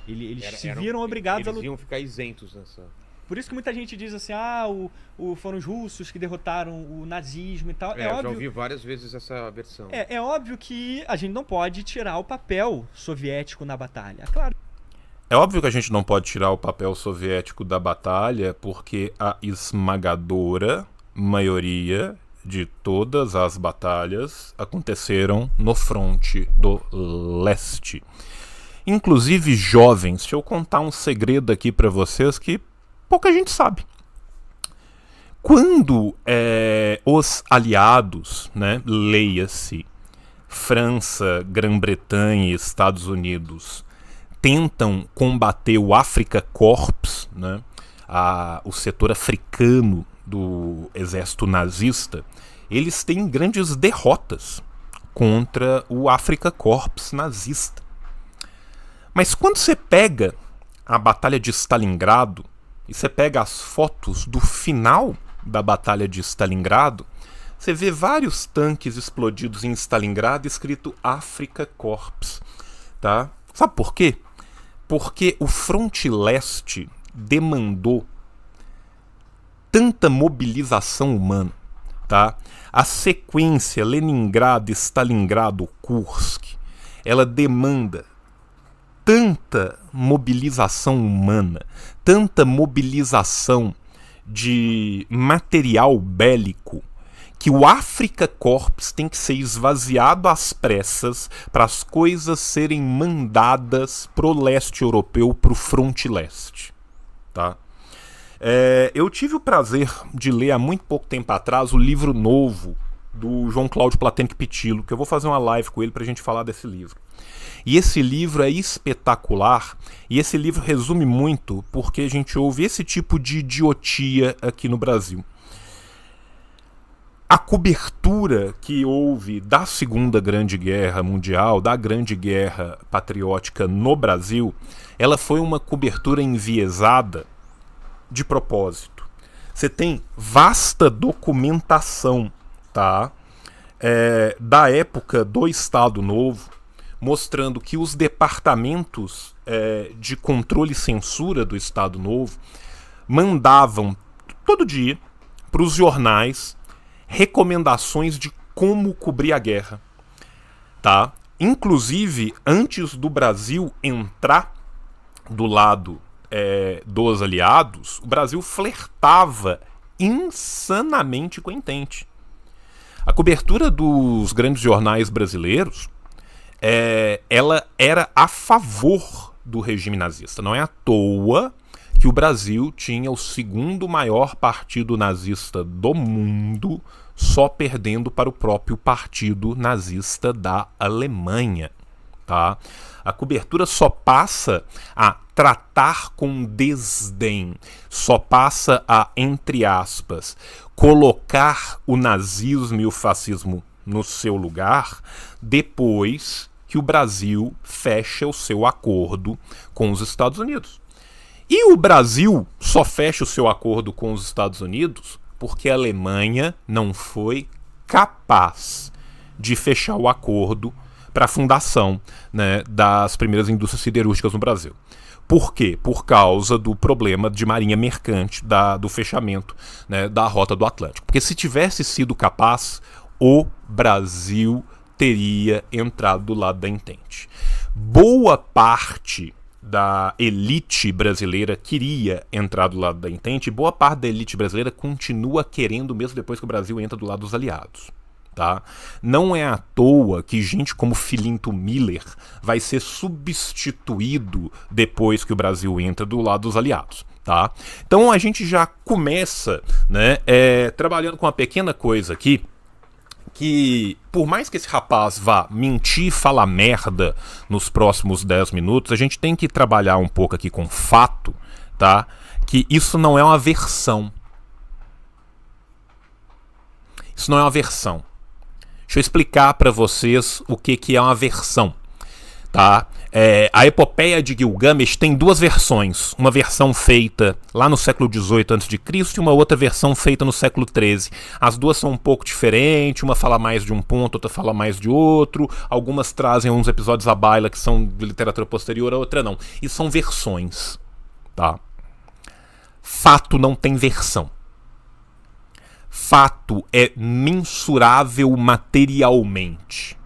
Eles se viram obrigados a Eles lutar. iam ficar isentos nessa. Por isso que muita gente diz assim, foram os russos que derrotaram o nazismo e tal. É Eu já óbvio, ouvi várias vezes essa versão. é óbvio que a gente não pode tirar o papel soviético na batalha. É claro. É óbvio que a gente não pode tirar o papel soviético da batalha, porque a esmagadora maioria de todas as batalhas aconteceram no fronte do leste. Inclusive, jovens, deixa eu contar um segredo aqui pra vocês que pouca gente sabe. Quando os aliados, né, leia-se França, Grã-Bretanha e Estados Unidos, tentam combater o Afrika Korps, né, o setor africano do exército nazista, eles têm grandes derrotas contra o Afrika Korps nazista. Mas quando você pega a Batalha de Stalingrado e você pega as fotos do final da Batalha de Stalingrado, você vê vários tanques explodidos em Stalingrado escrito Afrika Korps, tá? Sabe por quê? Porque o fronte leste demandou tanta mobilização humana, tá? A sequência Leningrado, Stalingrado, Kursk, ela demanda tanta mobilização humana, tanta mobilização de material bélico, que o Afrika Korps tem que ser esvaziado às pressas para as coisas serem mandadas pro leste europeu, pro fronte leste, tá? Eu tive o prazer de ler há muito pouco tempo atrás o livro novo do João Cláudio Platenic Pitilo, que eu vou fazer uma live com ele pra gente falar desse livro. E esse livro é espetacular, e esse livro resume muito porque a gente ouve esse tipo de idiotia aqui no Brasil. A cobertura que houve da Segunda Grande Guerra Mundial, da Grande Guerra Patriótica no Brasil, ela foi uma cobertura enviesada de propósito. Você tem vasta documentação, tá? Da época do Estado Novo, mostrando que os departamentos de controle e censura do Estado Novo mandavam todo dia para os jornais recomendações de como cobrir a guerra, tá? Inclusive, antes do Brasil entrar do lado dos aliados, o Brasil flertava insanamente com a Entente. A cobertura dos grandes jornais brasileiros, ela era a favor do regime nazista. Não é à toa que o Brasil tinha o segundo maior partido nazista do mundo, só perdendo para o próprio partido nazista da Alemanha, tá? A cobertura só passa a tratar com desdém, só passa a, entre aspas, colocar o nazismo e o fascismo no seu lugar depois que o Brasil fecha o seu acordo com os Estados Unidos. E o Brasil só fecha o seu acordo com os Estados Unidos porque a Alemanha não foi capaz de fechar o acordo para a fundação, né, das primeiras indústrias siderúrgicas no Brasil. Por quê? Por causa do problema de marinha mercante, do fechamento, né, da rota do Atlântico. Porque se tivesse sido capaz, o Brasil teria entrado do lado da Entente. Boa parte da elite brasileira queria entrar do lado da Entente, e boa parte da elite brasileira continua querendo mesmo depois que o Brasil entra do lado dos aliados. Tá? Não é à toa que gente como Filinto Miller vai ser substituído depois que o Brasil entra do lado dos aliados. Tá? Então a gente já começa, né, trabalhando com uma pequena coisa aqui, que por mais que esse rapaz vá mentir e falar merda nos próximos 10 minutos, a gente tem que trabalhar um pouco aqui com fato, tá? Que isso não é uma versão. Isso não é uma versão. Deixa eu explicar para vocês o que é uma versão, tá? A epopeia de Gilgamesh tem duas versões. Uma versão feita lá no século XVIII a.C. e uma outra versão feita no século XIII. As duas são um pouco diferentes, uma fala mais de um ponto, outra fala mais de outro. Algumas trazem uns episódios à baila que são de literatura posterior, a outra não. E são versões. Tá? Fato não tem versão. Fato é mensurável materialmente.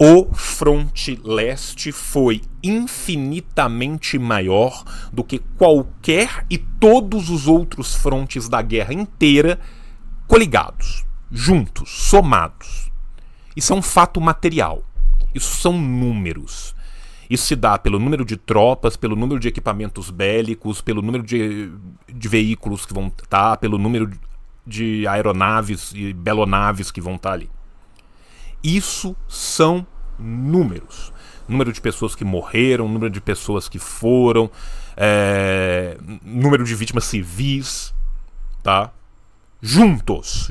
O fronte leste foi infinitamente maior do que qualquer e todos os outros frontes da guerra inteira coligados, juntos, somados. Isso é um fato material. Isso são números. Isso se dá pelo número de tropas, pelo número de equipamentos bélicos, pelo número de veículos que vão estar, pelo número de aeronaves e belonaves que vão estar ali. Isso são números. Número de pessoas que morreram, número de pessoas que foram, número de vítimas civis, tá? Juntos.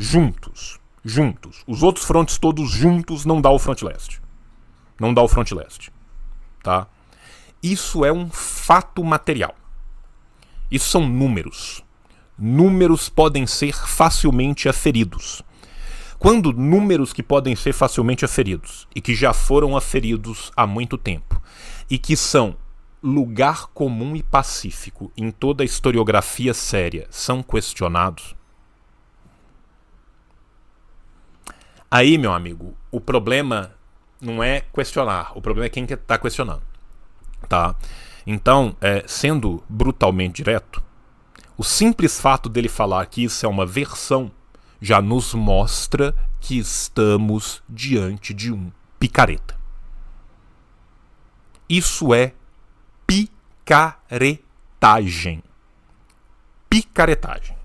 Os outros frontes todos juntos não dá o fronte leste. Não dá o fronte leste, tá? Isso é um fato material. Isso são números. Números podem ser facilmente aferidos. Quando números que podem ser facilmente aferidos e que já foram aferidos há muito tempo e que são lugar comum e pacífico em toda a historiografia séria são questionados, aí, meu amigo, o problema não é questionar, o problema é quem está questionando, tá? Então, sendo brutalmente direto, o simples fato dele falar que isso é uma versão já nos mostra que estamos diante de um picareta. Isso é picaretagem. Picaretagem.